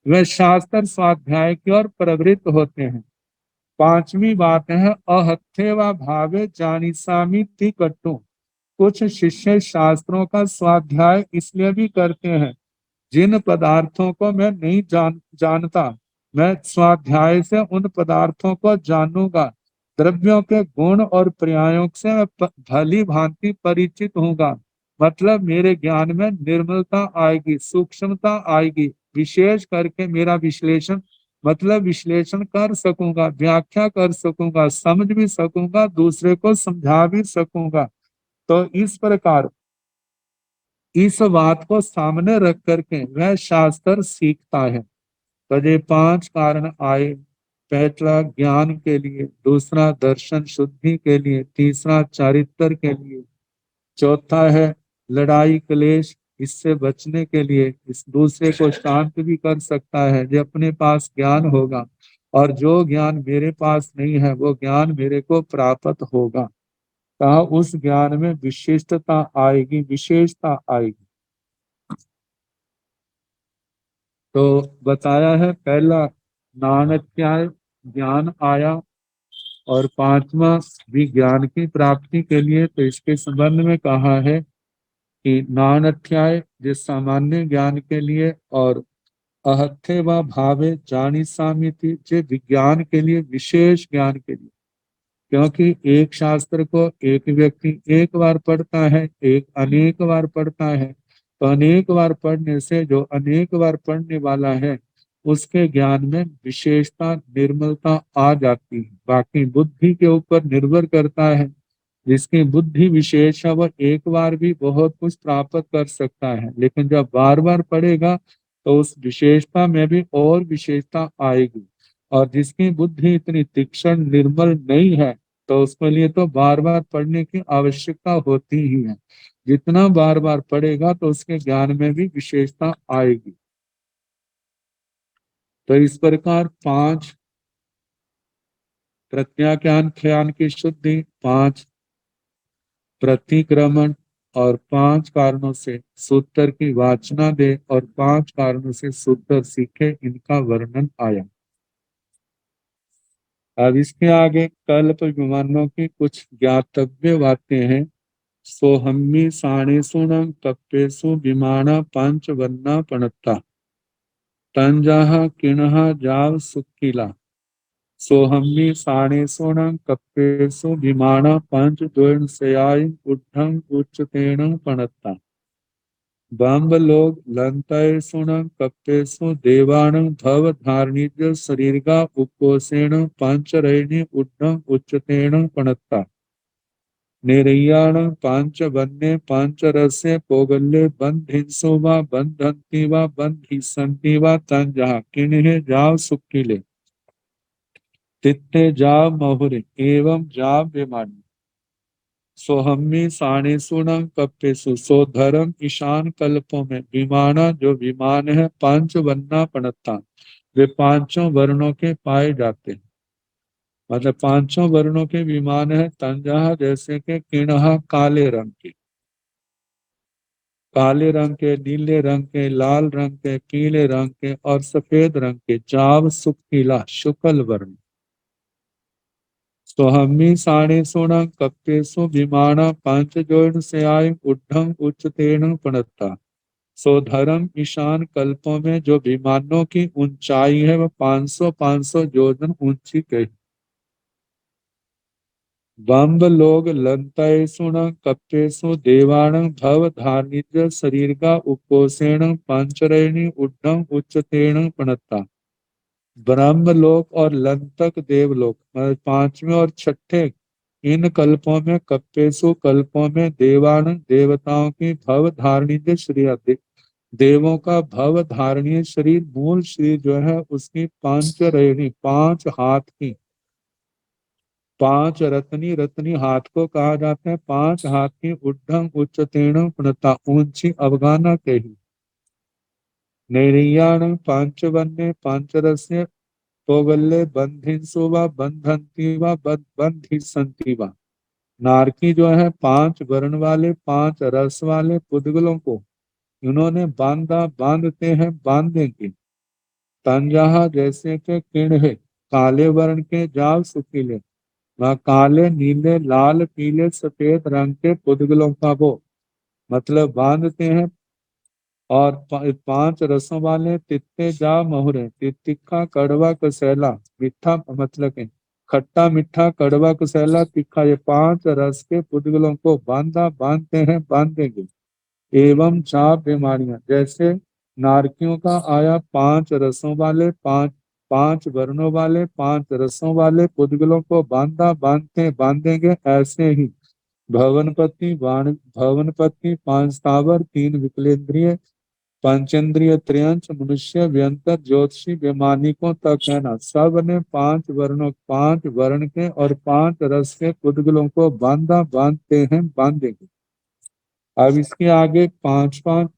वे शास्त्र स्वाध्याय की ओर प्रवृत्त होते हैं। पांचवी बात है, अहत्थे व भावे जानिसामी तिकट्टु। कुछ शिष्य शास्त्रों का स्वाध्याय इसलिए भी करते हैं, जिन पदार्थों को मैं नहीं जानता, मैं स्वाध्याय से उन पदार्थों को जानूंगा। द्रव्यों के गुण और पर्यायों से मैं भली भांति परिचित होऊंगा। मतलब मेरे ज्ञान में निर्मलता आएगी, सूक्ष्मता आएगी, विशेष करके मेरा विश्लेषण मतलब विश्लेषण कर सकूंगा, व्याख्या कर सकूंगा, समझ भी सकूंगा, दूसरे को समझा भी सकूंगा। तो इस प्रकार इस बात को सामने रख करके वह शास्त्र सीखता है। तो ये पांच कारण आए। पहला ज्ञान के लिए, दूसरा दर्शन शुद्धि के लिए, तीसरा चारित्र के लिए, चौथा है लड़ाई क्लेश इससे बचने के लिए, इस दूसरे को शांत भी कर सकता है जो अपने पास ज्ञान होगा। और जो ज्ञान मेरे पास नहीं है, वो ज्ञान मेरे को प्राप्त होगा। कहा उस ज्ञान में विशिष्टता आएगी, विशेषता आएगी। तो बताया है पहला नानत्याय ज्ञान आया, और पांचवा विज्ञान की प्राप्ति के लिए। तो इसके संबंध में कहा है कि नानत्याय जिस सामान्य ज्ञान के लिए, और अहत्थे व भावे जानी सामिति जे विज्ञान के लिए, विशेष ज्ञान के लिए। क्योंकि एक शास्त्र को एक व्यक्ति एक बार पढ़ता है, एक अनेक बार पढ़ता है। तो अनेक बार पढ़ने से जो अनेक बार पढ़ने वाला है, उसके ज्ञान में विशेषता निर्मलता आ जाती है। बाकी बुद्धि के ऊपर निर्भर करता है। जिसकी बुद्धि विशेष है, वह एक बार भी बहुत कुछ प्राप्त कर सकता है, लेकिन जब बार बार पढ़ेगा तो उस विशेषता में भी और विशेषता आएगी। और जिसकी बुद्धि इतनी तीक्ष्ण निर्मल नहीं है, तो उसके लिए तो बार बार पढ़ने की आवश्यकता होती ही है। जितना बार बार पढ़ेगा तो उसके ज्ञान में भी विशेषता आएगी। तो इस प्रकार पांच प्रत्याख्यान ख्यान की शुद्धि, पांच प्रतिक्रमण, और पांच कारणों से सूत्र की वाचना दे, और पांच कारणों से सूत्र सीखे, इनका वर्णन आया। अब इसके आगे कल्प विमानों की कुछ ज्ञातव्य बातें हैं। सोहम्मी साणेषु न कप्पेषु विमाना पंच वन्ना पणत्ता तंजाह किणः जाव सुक्कीला। सोहम्मी साणेषु न कप्पेषु विमाना पंच द्वैन सयाय उद्धं उच्चतेन पणत्ता। बम्ब लोग लंतय सुण कप्पेषु देवान भव धारणिज शरीरगा उपकोषेण पांचरयनि उड्ढं उच्चतेन पणत्ता। निरय्याण पांच वन्य पांच रस्य पोगल्ये बंधिंसो वा बंधन्ति वा बंधिसन्ति वा तंजः किन्हे जाव सुक्कीले तित्थे जाव महुरे एवं जाव विमानी। सोहम्मी साणेसु न कप्पेसु, सो धर्म ईशान कल्पों में। विमाना जो विमान है, पांच वर्णा पणता, वे पांचों वर्णों के पाए जाते हैं। मतलब पांचों वर्णों के विमान है। तंजहा जैसे के किणहा काले रंग के, काले रंग के, नीले रंग के, लाल रंग के, पीले रंग के और सफेद रंग के। जाव सुखीला शुक्ल वर्ण। सोहम्मी साणेसु न कप्पेसु, विमाना पांच जोड़ से आय उड्ढम उच्चतेन पणता। सो धर्म ईशान कल्पों में जो विमानों की ऊंचाई है वह 500 जोजन ऊंची कही। बम्ब लोग लंतयसु न कप्पेसु, देवाण भव धार्निज शरीर का उपोषण पंचरैणी उड्डम उच्चतेन पणता। ब्रह्मलोक और लंतक देवलोक, मतलब पांचवें और छठे इन कल्पों में, कप्पेसु कल्पों में, देवान देवताओं की भव धारणीय शरीर, देवों का भव धारणीय शरीर, मूल शरीर जो है उसकी पांच रेणी, पांच हाथ की, पांच रत्नी, रत्नी हाथ को कहा जाता है, पांच हाथ की उड्डम उच्चतीर्ण प्रणता, ऊंची अवगाना कही। नैरियाण पांचवन्य पांचरस्य, पौगल्य बंधिंसु व बंधंती व बंधिसंती व। नारकी जो है पांच वर्ण वाले, पांच रस वाले पुद्गलों को इन्होंने बांधा, बांधते हैं, बांधेंगे। तंजहा जैसे के किण है, काले वर्ण के, जाल सुखीले, वह काले, नीले, लाल, पीले, सफेद रंग के पुद्गलों का वो, मतलब बांधते हैं। और पांच रसों वाले, तित्ते जा महुरे, तिक्खा कड़वा कसैला, मीठा मतलब है खट्टा मीठा कड़वा कसैला तीखा, ये पांच रस के पुद्गलों को बांधा, बांधते हैं, बांधेंगे। एवं चार बीमारियां, जैसे नारकियों का आया पांच रसों वाले, पांच पांच वर्णों वाले, पांच रसों वाले पुद्गलों को बांधा, बांधते, बांधेंगे, ऐसे ही भवनपति वाण, भवनपति पांच स्थावर, तीन विकलेंद्रिय, पंचेंद्रिय, त्रियंच, मनुष्य, व्यंतर, ज्योतिषी, वैमानिकों तक है ना, सब ने पांच वर्णों, पांच वर्ण के और पांच रस के पुद्गलों को बांधा, बांधते हैं, बांधेंगे। अब इसके आगे पांच पांच,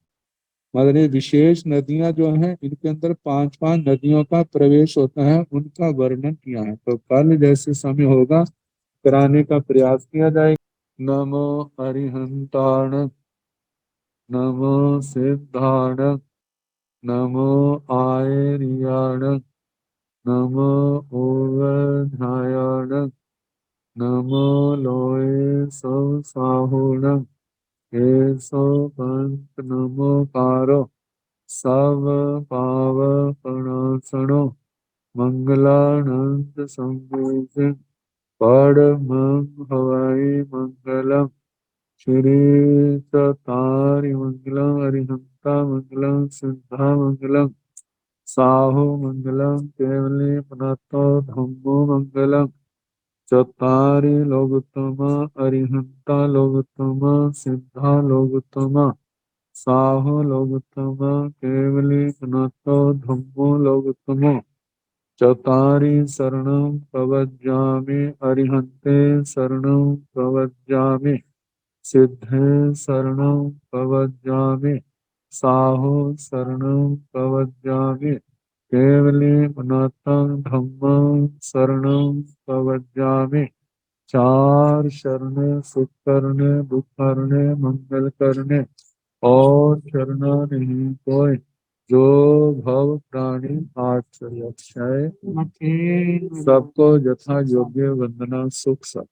मतलब ये विशेष नदियां जो हैं इनके अंदर पांच पांच नदियों का प्रवेश होता है, उनका वर्णन किया है। तो कल जैसे समय होगा कराने का प्रयास किया जाएगा। नमो अरिहंताण, नमो सिद्धाण, नमो आयर्याण, नमो ओवधायाण, नमो लोये सौ साहुण, एसो पंच नमोकारो, सब पावपणासनो, मंगलानंद संभूषण, परमं हवाई मंगलम, श्री चतारि मंगलम, अरिहंता मंगलम, सिद्धा मंगलम, साहु मंगलम, केवली पुनतो धम्मो मंगलम, चतारि लोकोत्तमा, अरिहंता लोकोत्तमा, सिद्धा लोकोत्तमा, साहो लोकोत्तमा, केवली पुनतो धम्मो लोकोत्तमो, चतारि शरणं प्रवज्जामि, अरिहन्ते शरणं प्रवज्जामि, सिद्धे शरणं प्रवज्जामि, साहो शरणं प्रवज्जामि, केवली पुनतं धम्मं शरणं प्रवज्जामि। चार शरण सुख करने, दुख करने, मंगल करने और शरणा नहीं कोई, जो भव प्राणी आश्रय, सबको यथा योग्य वंदना सुख सब।